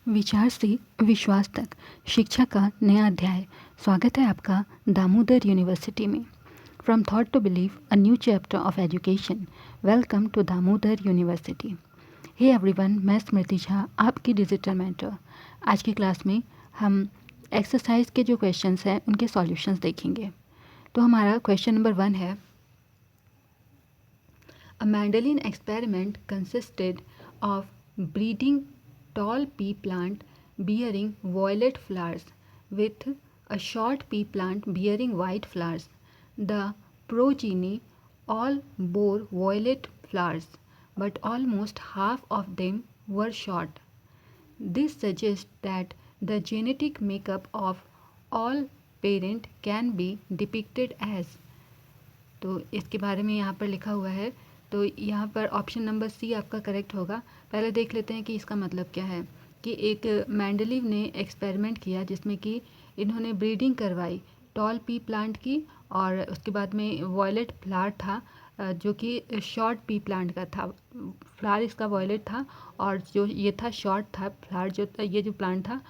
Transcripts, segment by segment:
विचार से विश्वास तक शिक्षा का नया अध्याय। स्वागत है आपका दामोदर यूनिवर्सिटी में। From thought to believe, a new chapter of education. Welcome to Damodar university. Hey everyone, मैं स्मृति झा, आपकी डिजिटल मेंटर। आज की क्लास में हम एक्सरसाइज के जो क्वेश्चंस हैं उनके सॉल्यूशंस देखेंगे। तो हमारा क्वेश्चन नंबर 1 है, A Mendelian experiment consisted of breeding tall pea plant bearing violet flowers with a short pea plant bearing white flowers. The progeny all bore violet flowers, but almost half of them were short. This suggests that the genetic makeup of all parent can be depicted as। तो इसके बारे में यहाँ पर लिखा हुआ है, तो यहाँ पर ऑप्शन नंबर सी आपका करेक्ट होगा। पहले देख लेते हैं कि इसका मतलब क्या है। कि एक मेंडलीव ने एक्सपेरिमेंट किया जिसमें कि इन्होंने ब्रीडिंग करवाई टॉल पी प्लांट की, और उसके बाद में वॉयलेट फ्लावर था जो कि शॉर्ट पी प्लांट का था। फ्लावर इसका वॉयलेट था और जो ये था शॉर्ट था। फ्लावर जो ये जो प्लांट था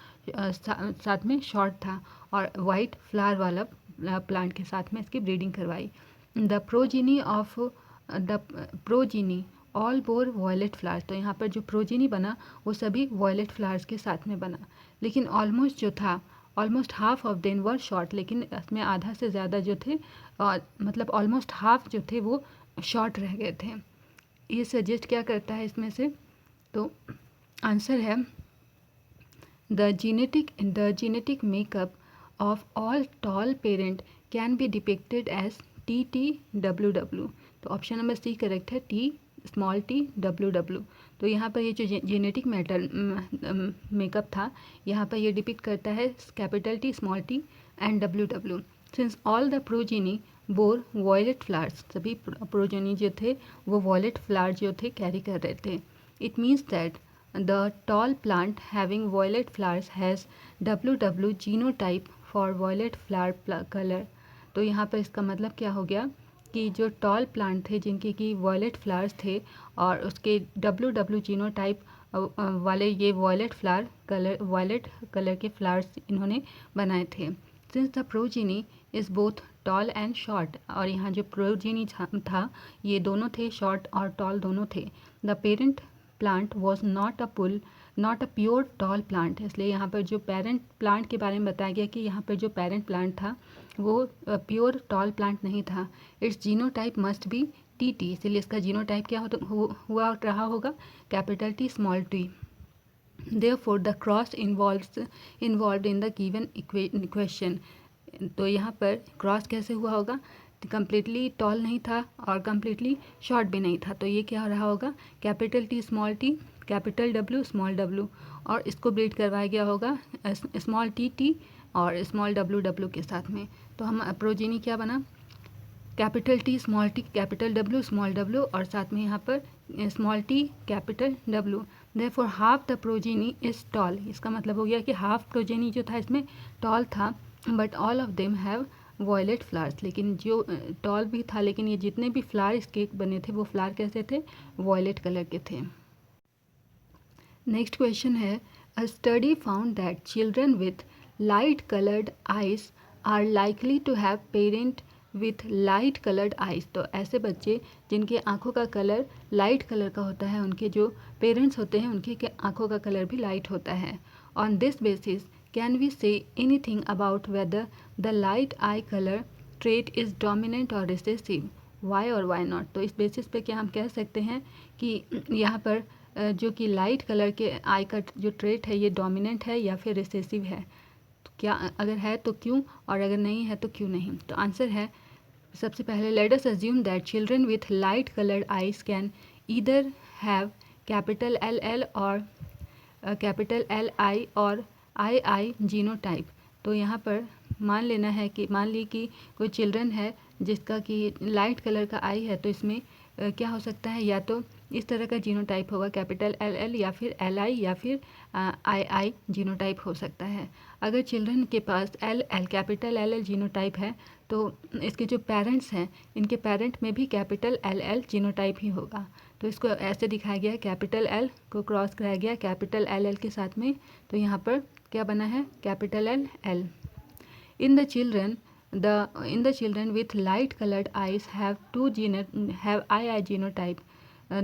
साथ में शॉर्ट था, और वाइट फ्लावर वाला प्लांट के साथ में इसकी ब्रीडिंग करवाई। The progeny all bore violet flowers. तो यहाँ पर जो प्रोजीनी बना वो सभी वॉयलेट फ्लावर्स के साथ में बना, लेकिन ऑलमोस्ट जो था, almost half of them were short, लेकिन इसमें आधा से ज़्यादा जो थे मतलब ऑलमोस्ट हाफ जो थे वो शॉर्ट रह गए थे। ये सजेस्ट क्या करता है इसमें से, तो आंसर है the genetic makeup of all tall parent can be depicted as TTWW। तो ऑप्शन नंबर सी करेक्ट है, TTWW। तो यहाँ पर ये जो जेनेटिक मैटर मेकअप था, यहाँ पर ये डिपिक्ट करता है capital T small t and WW। Since all the progeny bore violet flowers, सभी प्रोजेनी जो थे वो वॉयलेट फ्लावर जो थे कैरी कर रहे थे। It means that the tall plant having violet flowers has WW genotype for violet flower colour. तो यहाँ पर इसका मतलब क्या हो गया कि जो टॉल प्लांट थे जिनके कि वॉयलेट फ्लावर्स थे और उसके WW जीनोटाइप वाले ये वॉयलेट कलर के फ्लावर्स इन्होंने बनाए थे। Since the progeny is both tall and short, और यहाँ जो प्रोजीनी था ये दोनों थे, शॉर्ट और टॉल दोनों थे। The parent plant was not a pure tall plant. इसलिए यहाँ पर जो पेरेंट प्लांट के बारे में बताया गया कि यहाँ पर जो पेरेंट प्लांट था वो प्योर टॉल प्लांट नहीं था। It's genotype must be TT, इसलिए इसका जीनोटाइप क्या हुआ रहा होगा, capital T small t। Therefore the cross involved in the given equation। तो यहाँ पर क्रॉस कैसे हुआ होगा, कम्प्लीटली टॉल नहीं था और कम्प्लीटली शॉर्ट भी नहीं था, तो ये क्या हो रहा होगा, capital T small t capital W small w, और इसको ब्रीड करवाया गया होगा स्मॉल t और स्मॉल w के साथ में। तो हम प्रोजीनी क्या बना, capital T small t capital W small w, और साथ में यहाँ पर small t capital W। Therefore half the progeny is tall. इसका मतलब हो गया कि हाफ प्रोजेनी जो था इसमें टॉल था, but all of them have violet flowers. लेकिन जो टॉल भी था, लेकिन ये जितने भी फ्लावर इसके बने थे वो फ्लावर कैसे थे, वॉयलेट कलर के थे। नेक्स्ट क्वेश्चन है, a study found that children with light coloured eyes are likely to have parent with light coloured eyes. तो ऐसे बच्चे जिनके आँखों का कलर लाइट कलर का होता है, उनके जो पेरेंट्स होते हैं उनके आँखों का कलर भी लाइट होता है। On this basis can we say anything about whether the light eye colour trait is dominant और रिसेसिव, वाई और वाई नॉट। तो इस बेसिस पे क्या हम कह सकते हैं कि यहाँ पर जो कि लाइट कलर के आई का जो ट्रेट है ये डोमिनेंट है या फिर रिसेसिव है। तो क्या, अगर है तो क्यों, और अगर नहीं है तो क्यों नहीं। तो आंसर है, सबसे पहले late us assume that children with light coloured eyes can either have capital LL और कैपिटल LI और II जीनोटाइप। तो यहाँ पर मान ली कि कोई चिल्ड्रन है जिसका कि लाइट कलर का आई है, तो इसमें क्या हो सकता है, या तो इस तरह का जीनोटाइप होगा कैपिटल LL या फिर LI या फिर II जीनोटाइप हो सकता है। अगर चिल्ड्रन के पास LL कैपिटल LL जीनोटाइप है तो इसके जो पेरेंट्स हैं इनके पेरेंट में भी कैपिटल LL जीनोटाइप ही होगा। तो इसको ऐसे दिखाया गया है, कैपिटल एल को क्रॉस कराया गया कैपिटल एल एल के साथ में, तो यहाँ पर क्या बना है, capital L L. In the children with light colored eyes have II genotype,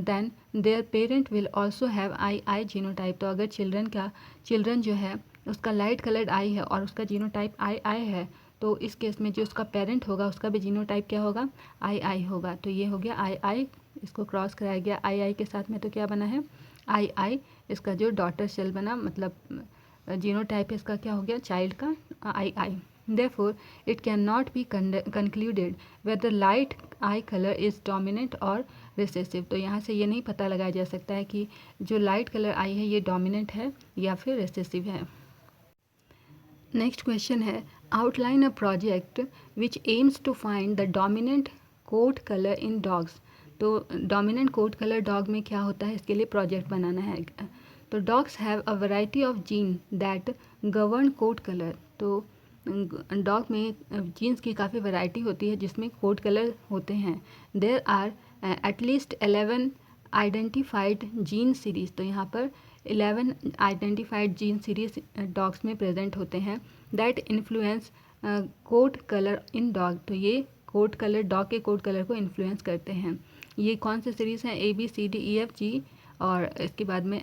then their parent will also have II genotype. तो अगर चिल्ड्रन जो है उसका लाइट कलर्ड आई है और उसका जीनोटाइप आई है, तो इस केस में जो उसका पेरेंट होगा उसका भी जीनोटाइप क्या होगा, आई होगा. तो ये हो गया आई, इसको क्रॉस कराया गया आई के साथ में, तो क्या बना है आई. इसका जो डॉटर सेल बना, मतलब जीनोटाइप इसका क्या हो गया, चाइल्ड का आई. Therefore, it cannot be concluded whether light eye color is dominant or recessive. तो यहाँ से ये नहीं पता लगाया जा सकता है कि जो लाइट कलर आई है ये डोमिनेंट है या फिर रिसेसिव है. नेक्स्ट क्वेश्चन है, outline a project which aims to find the dominant coat colour in dogs. तो डोमिनेंट कोट कलर डॉग में क्या होता है, इसके लिए प्रोजेक्ट बनाना है. तो dogs have a variety of gene that govern coat colour. तो डॉग में जीन्स की काफ़ी वैरायटी होती है जिसमें कोट कलर होते हैं. देयर आर एटलीस्ट 11 आइडेंटिफाइड जीन सीरीज़. तो यहाँ पर 11 आइडेंटिफाइड जीन सीरीज डॉग्स में प्रेजेंट होते हैं that influence coat colour in dog. तो ये कोट कलर डॉग के कोट कलर को इन्फ्लुएंस करते हैं. ये कौन से सीरीज़ हैं, ABCDEFG और इसके बाद में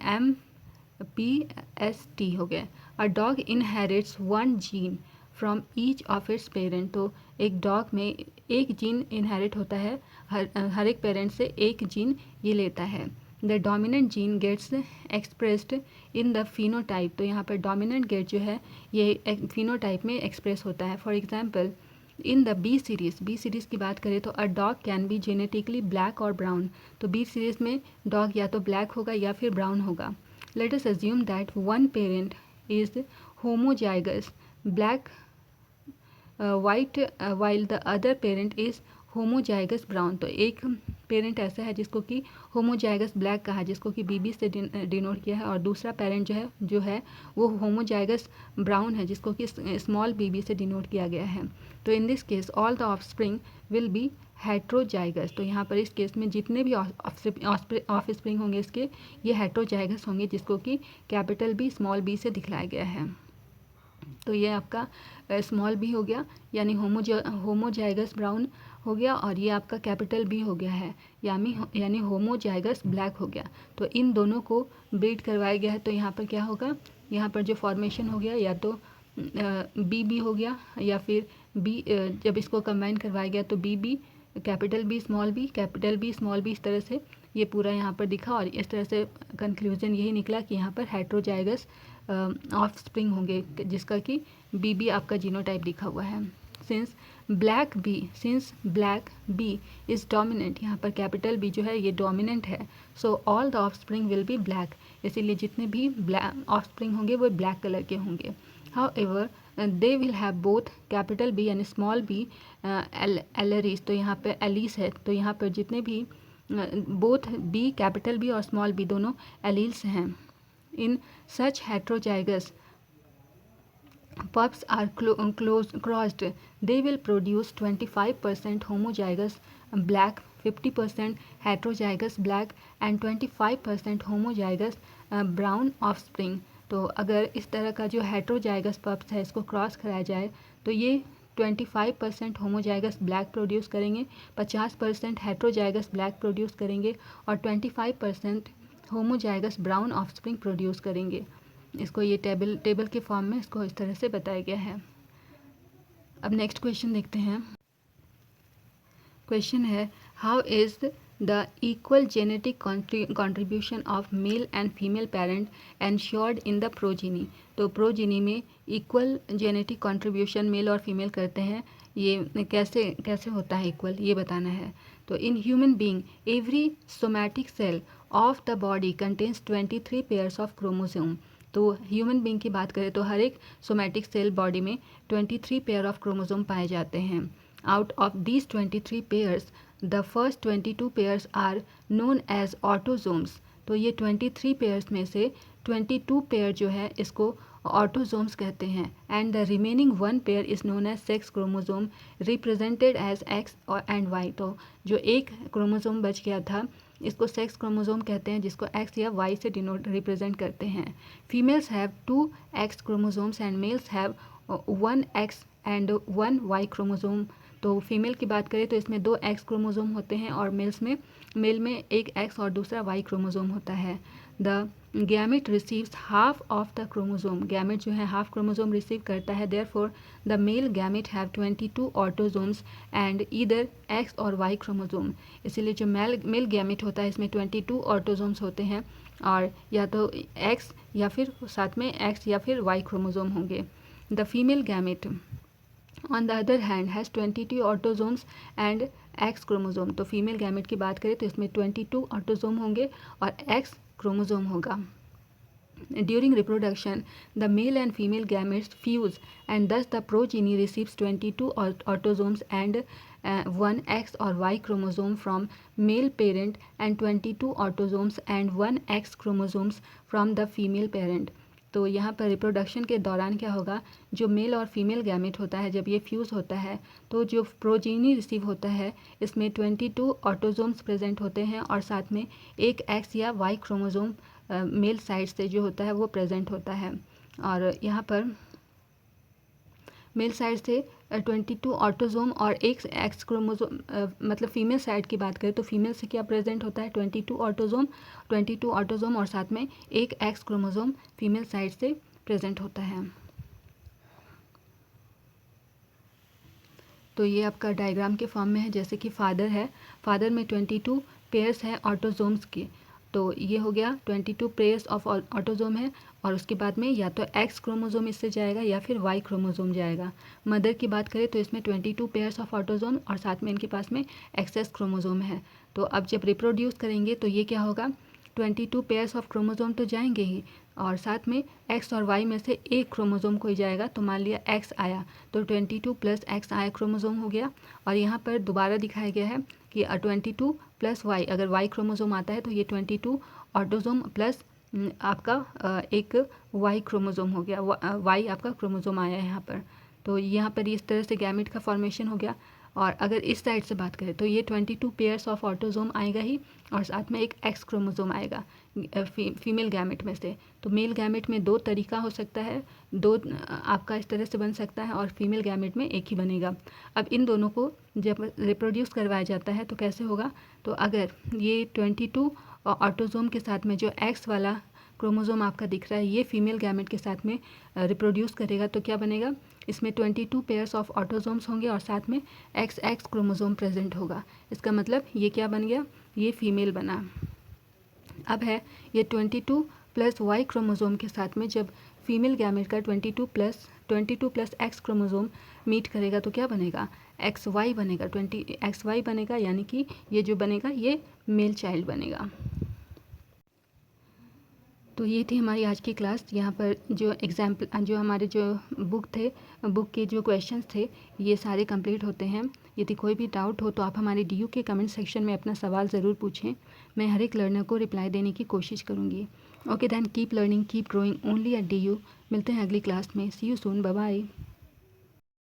MPST हो गया. A dog inherits one gene from each of its parent. तो एक डॉग में एक जीन इनहेरिट होता है, हर एक पेरेंट से एक जीन ये लेता है. The dominant gene gets expressed in the phenotype. तो यहाँ पर डोमिनेंट गेट जो है ये फिनोटाइप में एक्सप्रेस होता है. For example in the B series की बात करें तो a dog can be genetically black और ब्राउन. तो बी सीरीज़ में डॉग या तो ब्लैक होगा या फिर ब्राउन होगा. Let us assume that one parent is homozygous black white while the other parent is homozygous brown. तो एक पेरेंट ऐसा है जिसको कि होमोजाइगस ब्लैक कहा है, जिसको कि बीबी से डिनोट किया है, और दूसरा पेरेंट जो है वो होमोजाइगस ब्राउन है जिसको कि स्मॉल बीबी से डिनोट किया गया है. तो in this case all the offspring will be heterozygous. तो यहाँ पर इस केस में जितने भी ऑफस्प्रिंग होंगे इसके ये हेट्रोजाइगस होंगे, जिसको कि कैपिटल बी स्मॉल बी से दिखलाया गया है. तो ये आपका स्मॉल बी हो गया यानी होमोजाइगस ब्राउन हो गया, और ये आपका कैपिटल बी हो गया है यानी होमोजाइगस ब्लैक हो गया. तो इन दोनों को ब्रीड करवाया गया है. तो यहाँ पर क्या होगा, यहाँ पर जो फॉर्मेशन हो गया या तो बी हो गया या फिर बी, जब इसको कंबाइन करवाया गया तो B capital B small B इस तरह से ये पूरा यहाँ पर दिखा, और इस तरह से कंक्लूजन यही निकला कि यहाँ पर हेट्रोजाइगस ऑफ स्प्रिंग होंगे जिसका कि बी आपका जीनोटाइप दिखा हुआ है. Since black B is dominant, यहाँ पर कैपिटल बी जो है ये डोमिनेंट है. So all the offspring will be black. इसीलिए जितने भी ब्लैक ऑफ स्प्रिंग होंगे वो ब्लैक कलर के होंगे. However they will have both capital B यानी स्मॉल बी एलरीज. तो यहाँ पर एलीस है, तो यहाँ पर जितने भी बोथ बी कैपिटल बी और स्मॉल बी दोनों एलील्स हैं. In such heterozygous pups are crossed, they will produce 25% homozygous black, 50% heterozygous black and 25% homozygous brown offspring. तो अगर इस तरह का जो हेट्रोजाइगस पप्स है इसको क्रॉस कराया जाए तो ये 25% होमोजाइगस ब्लैक प्रोड्यूस करेंगे, 50% हेट्रोजाइगस ब्लैक प्रोड्यूस करेंगे और 25% होमोजाइगस ब्राउन ऑफस्प्रिंग प्रोड्यूस करेंगे. इसको ये टेबल के फॉर्म में इसको इस तरह से बताया गया है. अब नेक्स्ट क्वेश्चन देखते हैं. क्वेश्चन है, how is the equal genetic contribution of male and female parent ensured in the progeny. तो प्रोजीनी में इक्वल जेनेटिक कंट्रीब्यूशन मेल और फीमेल करते हैं, ये कैसे होता है इक्वल, ये बताना है. तो in human being every somatic cell of the body contains 23 pairs of chromosome. तो ह्यूमन बीइंग की बात करें तो हर एक सोमैटिक सेल बॉडी में 23 पेयर ऑफ क्रोमोसोम पाए जाते हैं. Out of these 23 pairs the first 22 pairs are known as autosomes. तो ये 23 पेयर्स में से 22 पेयर जो है इसको ऑटोजोम्स कहते हैं. And the remaining one pair is known as sex chromosome represented as X and Y. तो जो एक क्रोमोसोम बच गया था इसको सेक्स क्रोमोसोम कहते हैं, जिसको एक्स या वाई से रिप्रेजेंट करते हैं। Females have 2 X chromosomes and males have 1 X and 1 Y chromosome. तो फीमेल की बात करें तो इसमें 2 एक्स क्रोमोसोम होते हैं और मेल में एक एक्स और दूसरा वाई क्रोमोसोम होता है। The gamete receives half of the chromosome, gamete जो है हाफ क्रोमोसोम रिसीव करता है। Therefore the male gamete have 22 autosomes and either x और वाई क्रोमोसोम। इसीलिए जो मेल गैमेट होता है इसमें 22 ऑटोसोम्स होते हैं और या तो एक्स या फिर साथ में एक्स या फिर वाई क्रोमोसोम होंगे। The female gamete on the other hand has 22 autosomes and x chromosome. तो फीमेल गैमेट की बात करें तो इसमें 22 ऑटोसोम होंगे और एक्स क्रोमोसोम होगा। During reproduction, the male and female gametes fuse and thus the progeny receives 22 autosomes and 1 X or Y chromosome from male parent and 22 autosomes and 1 X chromosomes from the female parent। तो यहाँ पर reproduction के दौरान क्या होगा, जो mail और female gamete होता है जब ये फ्यूज़ होता है तो जो प्रोजीनी रिसीव होता है इसमें 22 ऑटोसोम्स प्रेजेंट होते हैं और साथ में एक एक्स या वाई क्रोमोसोम मेल साइड से जो होता है वो प्रेजेंट होता है। और यहाँ पर मेल साइड से 22 ऑटोसोम और एक एक्स क्रोमोसोम, मतलब फीमेल साइड की बात करें तो फीमेल से क्या प्रेजेंट होता है 22 ऑटोसोम और साथ में एक एक्स क्रोमोसोम फीमेल साइड से प्रेजेंट होता है। तो ये आपका डायग्राम के फॉर्म में है, जैसे कि फादर है, फादर में 22 पेयर्स हैं ऑटोसोम्स के। तो ये हो गया 22 पेयर्स ऑफ ऑटोसोम है और उसके बाद में या तो एक्स क्रोमोसोम इससे जाएगा या फिर वाई क्रोमोसोम जाएगा। मदर की बात करें तो इसमें 22 पेयर्स ऑफ ऑटोसोम और साथ में इनके पास में एक्सेस क्रोमोसोम है। तो अब जब रिप्रोड्यूस करेंगे तो ये क्या होगा, 22 पेयर्स ऑफ क्रोमोसोम तो जाएंगे ही और साथ में एक्स और वाई में से एक क्रोमोसोम कोई जाएगा। तो मान लिया एक्स आया तो 22 प्लस एक्स आया क्रोमोसोम हो गया। और यहाँ पर दोबारा दिखाया गया है कि 22 प्लस वाई, अगर वाई क्रोमोसोम आता है तो ये 22 ऑटोसोम प्लस आपका एक वाई क्रोमोसोम हो गया, वाई आपका क्रोमोसोम आया है यहाँ पर। तो यहाँ पर इस तरह से गैमेट का फॉर्मेशन हो गया। और अगर इस साइड से बात करें तो ये 22 पेयर्स ऑफ ऑटोसोम आएगा ही और साथ में एक एक्स क्रोमोसोम आएगा फीमेल गैमेट में से। तो मेल गैमेट में 2 तरीका हो सकता है, 2 आपका इस तरह से बन सकता है और फीमेल गैमेट में एक ही बनेगा। अब इन दोनों को जब रिप्रोड्यूस करवाया जाता है तो कैसे होगा, तो अगर ये 22 ऑटोसोम के साथ में जो एक्स वाला क्रोमोसोम आपका दिख रहा है ये फीमेल गैमेट के साथ में रिप्रोड्यूस करेगा तो क्या बनेगा, इसमें 22 पेयर्स ऑफ ऑटोसोम्स होंगे और साथ में एक्स क्रोमोसोम प्रेजेंट होगा। इसका मतलब ये क्या बन गया, ये फीमेल बना। अब है ये 22 प्लस वाई क्रोमोसोम के साथ में जब फीमेल गैमेट का 22 प्लस एक्स क्रोमोसोम मीट करेगा तो क्या बनेगा, एक्स वाई बनेगा, 20 एक्स वाई बनेगा, यानी कि ये जो बनेगा ये मेल चाइल्ड बनेगा। तो ये थी हमारी आज की क्लास। यहाँ पर जो एग्जाम्पल जो हमारे जो बुक के जो क्वेश्चंस थे ये सारे कंप्लीट होते हैं। यदि कोई भी डाउट हो तो आप हमारे DU के कमेंट सेक्शन में अपना सवाल ज़रूर पूछें, मैं हर एक लर्नर को रिप्लाई देने की कोशिश करूँगी। Okay then, keep learning, keep growing only at DU। मिलते हैं अगली क्लास में। See you soon, bye bye.